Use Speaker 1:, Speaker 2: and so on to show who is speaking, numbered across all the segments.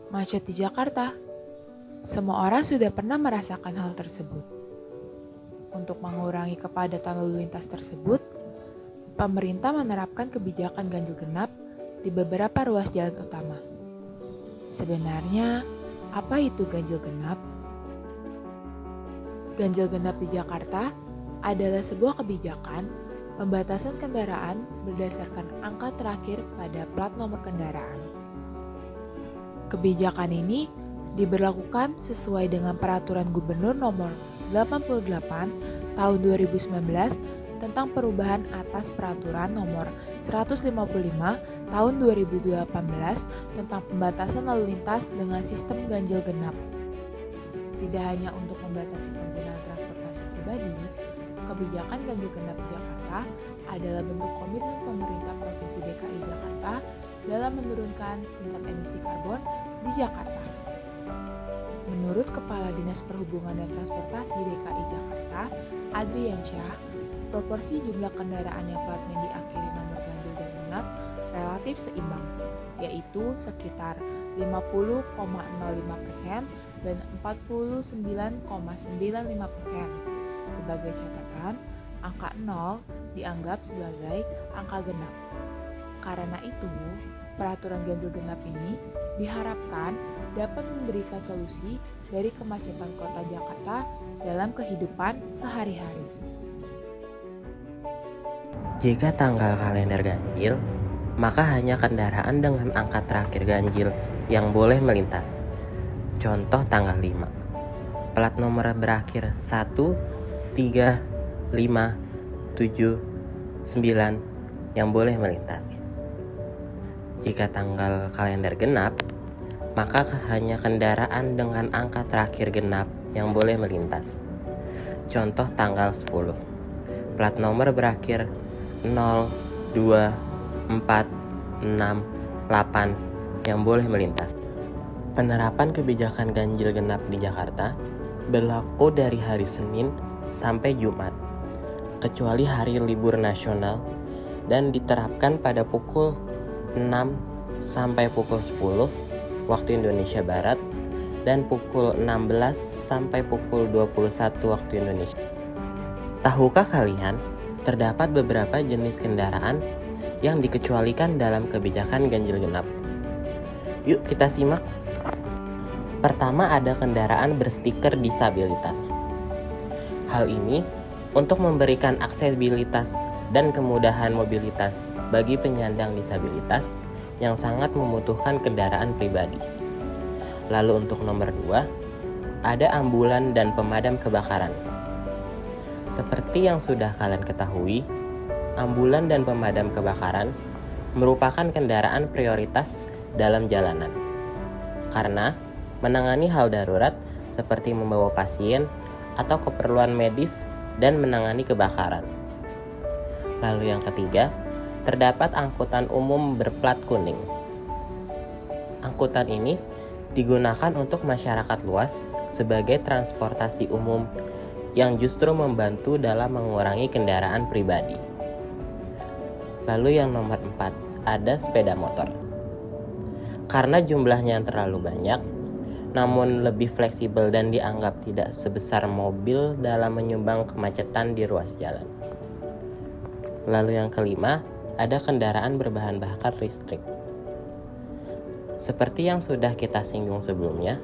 Speaker 1: Macet di Jakarta. Semua orang sudah pernah merasakan hal tersebut. Untuk mengurangi kepadatan lalu lintas tersebut, pemerintah menerapkan kebijakan ganjil genap di beberapa ruas jalan utama. Sebenarnya, apa itu ganjil genap? Ganjil genap di Jakarta adalah sebuah kebijakan pembatasan kendaraan berdasarkan angka terakhir pada plat nomor kendaraan. Kebijakan ini diberlakukan sesuai dengan Peraturan Gubernur Nomor 88 Tahun 2019 tentang perubahan atas Peraturan Nomor 155 Tahun 2018 tentang pembatasan lalu lintas dengan sistem ganjil genap. Tidak hanya untuk membatasi penggunaan transportasi pribadi, kebijakan ganjil genap di Jakarta adalah bentuk komitmen pemerintah Provinsi DKI Jakarta dalam menurunkan tingkat emisi karbon di Jakarta. Menurut Kepala Dinas Perhubungan dan Transportasi DKI Jakarta, Adrian Syah, proporsi jumlah kendaraan yang platnya diakhiri nomor ganjil genap relatif seimbang, yaitu sekitar 50,05% dan 49,95%. Sebagai catatan, angka 0 dianggap sebagai angka genap. Karena itu, peraturan ganjil genap ini diharapkan dapat memberikan solusi dari kemacetan kota Jakarta dalam kehidupan sehari-hari.
Speaker 2: Jika tanggal kalender ganjil, maka hanya kendaraan dengan angka terakhir ganjil yang boleh melintas. Contoh tanggal 5. Plat nomor berakhir 1, 3, 5, 7, 9 yang boleh melintas. Jika tanggal kalender genap, maka hanya kendaraan dengan angka terakhir genap yang boleh melintas. Contoh tanggal 10. Plat nomor berakhir 0, 2, 4, 6, 8 yang boleh melintas. Penerapan kebijakan ganjil genap di Jakarta berlaku dari hari Senin sampai Jumat, kecuali hari libur nasional, dan diterapkan pada pukul 6 sampai pukul 10 waktu Indonesia Barat dan pukul 16 sampai pukul 21 waktu Indonesia. Tahukah kalian, terdapat beberapa jenis kendaraan yang dikecualikan dalam kebijakan ganjil genap? Yuk kita simak. Pertama, ada kendaraan berstiker disabilitas. Hal ini untuk memberikan aksesibilitas dan kemudahan mobilitas bagi penyandang disabilitas yang sangat membutuhkan kendaraan pribadi. Lalu untuk nomor 2, ada ambulan dan pemadam kebakaran. Seperti yang sudah kalian ketahui, ambulan dan pemadam kebakaran merupakan kendaraan prioritas dalam jalanan. Karena menangani hal darurat seperti membawa pasien atau keperluan medis dan menangani kebakaran. Lalu yang ketiga, terdapat angkutan umum berplat kuning. Angkutan ini digunakan untuk masyarakat luas sebagai transportasi umum yang justru membantu dalam mengurangi kendaraan pribadi. Lalu yang nomor 4, ada sepeda motor. Karena jumlahnya yang terlalu banyak, namun lebih fleksibel dan dianggap tidak sebesar mobil dalam menyumbang kemacetan di ruas jalan. Lalu yang kelima, ada kendaraan berbahan bakar listrik. Seperti yang sudah kita singgung sebelumnya,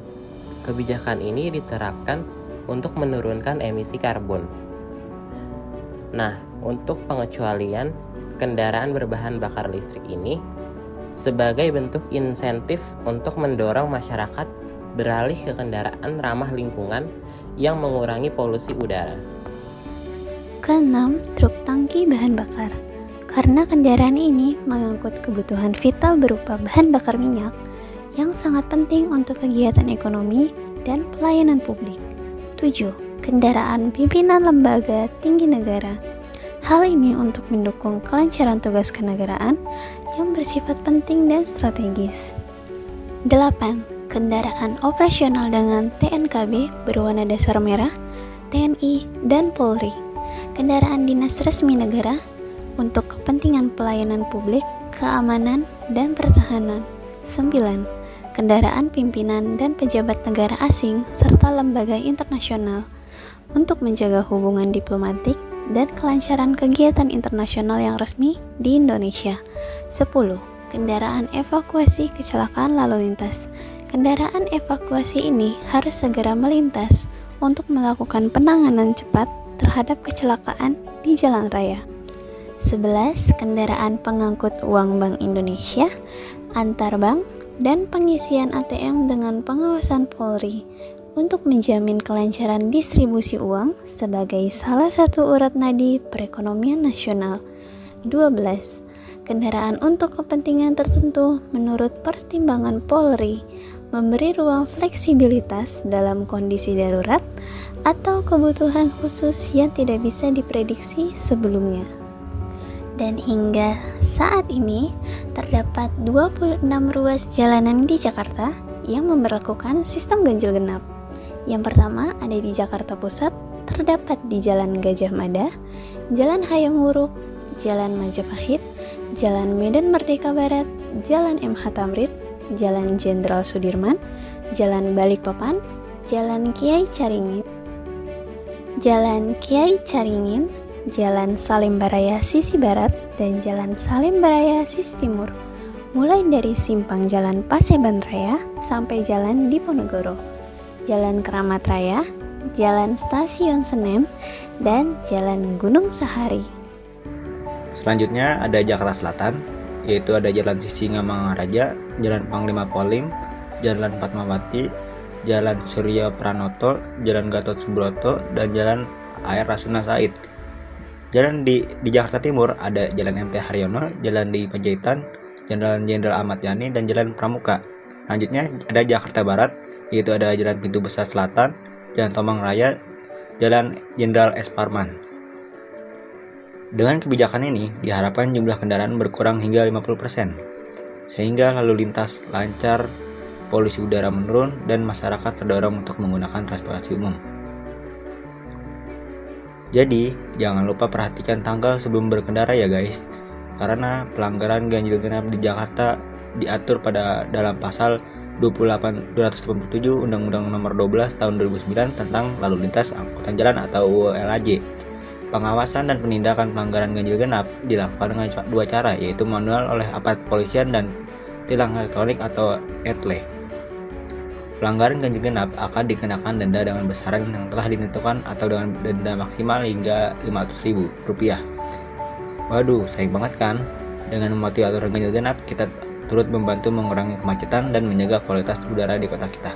Speaker 2: kebijakan ini diterapkan untuk menurunkan emisi karbon. Nah, untuk pengecualian kendaraan berbahan bakar listrik ini sebagai bentuk insentif untuk mendorong masyarakat beralih ke kendaraan ramah lingkungan yang mengurangi polusi udara.
Speaker 3: Keenam, truk tangki bahan bakar. Karena kendaraan ini mengangkut kebutuhan vital berupa bahan bakar minyak yang sangat penting untuk kegiatan ekonomi dan pelayanan publik. 7. Kendaraan pimpinan lembaga tinggi negara. Hal ini untuk mendukung kelancaran tugas kenegaraan yang bersifat penting dan strategis. 8. Kendaraan operasional dengan TNKB berwarna dasar merah, TNI, dan Polri. Kendaraan dinas resmi negara untuk kepentingan pelayanan publik, keamanan, dan pertahanan. 9. kendaraan pimpinan dan pejabat negara asing, serta lembaga internasional untuk menjaga hubungan diplomatik dan kelancaran kegiatan internasional yang resmi di Indonesia. 10. Kendaraan evakuasi kecelakaan lalu lintas. Kendaraan evakuasi ini harus segera melintas untuk melakukan penanganan cepat terhadap kecelakaan di jalan raya. 11. Kendaraan pengangkut uang Bank Indonesia, antar bank, dan pengisian ATM dengan pengawasan Polri untuk menjamin kelancaran distribusi uang sebagai salah satu urat nadi perekonomian nasional. 12. Kendaraan untuk kepentingan tertentu menurut pertimbangan Polri memberi ruang fleksibilitas dalam kondisi darurat atau kebutuhan khusus yang tidak bisa diprediksi sebelumnya. Dan hingga saat ini terdapat 26 ruas jalanan di Jakarta yang memberlakukan sistem ganjil genap. Yang pertama ada di Jakarta Pusat, terdapat di Jalan Gajah Mada, Jalan Hayam Wuruk, Jalan Majapahit, Jalan Medan Merdeka Barat, Jalan MH Tamrin, Jalan Jenderal Sudirman, Jalan Balikpapan, Jalan Kiai Caringin, Jalan Salim Baraya sisi barat, dan Jalan Salim Baraya sisi timur, mulai dari simpang Jalan Paseban Raya sampai Jalan Diponegoro, Jalan Keramat Raya, Jalan Stasiun Senen, dan Jalan Gunung Sahari.
Speaker 4: Selanjutnya ada Jakarta Selatan, yaitu ada Jalan Sisingamangaraja, Jalan Panglima Polim, Jalan Fatmawati, Jalan Surya Pranoto, Jalan Gatot Subroto, dan Jalan Air Rasuna Said. Jalan di Jakarta Timur ada Jalan MT Haryono, Jalan di Panjaitan, Jalan Jenderal Ahmad Yani, dan Jalan Pramuka. Selanjutnya ada Jakarta Barat, yaitu ada Jalan Pintu Besar Selatan, Jalan Tomang Raya, Jalan Jenderal S. Parman. Dengan kebijakan ini, diharapkan jumlah kendaraan berkurang hingga 50%, sehingga lalu lintas lancar, polusi udara menurun, dan masyarakat terdorong untuk menggunakan transportasi umum. Jadi, jangan lupa perhatikan tanggal sebelum berkendara ya guys, karena pelanggaran ganjil genap di Jakarta diatur dalam pasal 287 Undang-Undang Nomor 12 Tahun 2009 tentang Lalu Lintas Angkutan Jalan atau ULAJ. Pengawasan dan penindakan pelanggaran ganjil genap dilakukan dengan dua cara, yaitu manual oleh aparat kepolisian dan tilang elektronik atau ETLE. Pelanggaran ganjil genap akan dikenakan denda dengan besaran yang telah ditentukan atau dengan denda maksimal hingga Rp500.000. Waduh, sayang banget kan? Dengan mematuhi aturan ganjil genap, kita turut membantu mengurangi kemacetan dan menjaga kualitas udara di kota kita.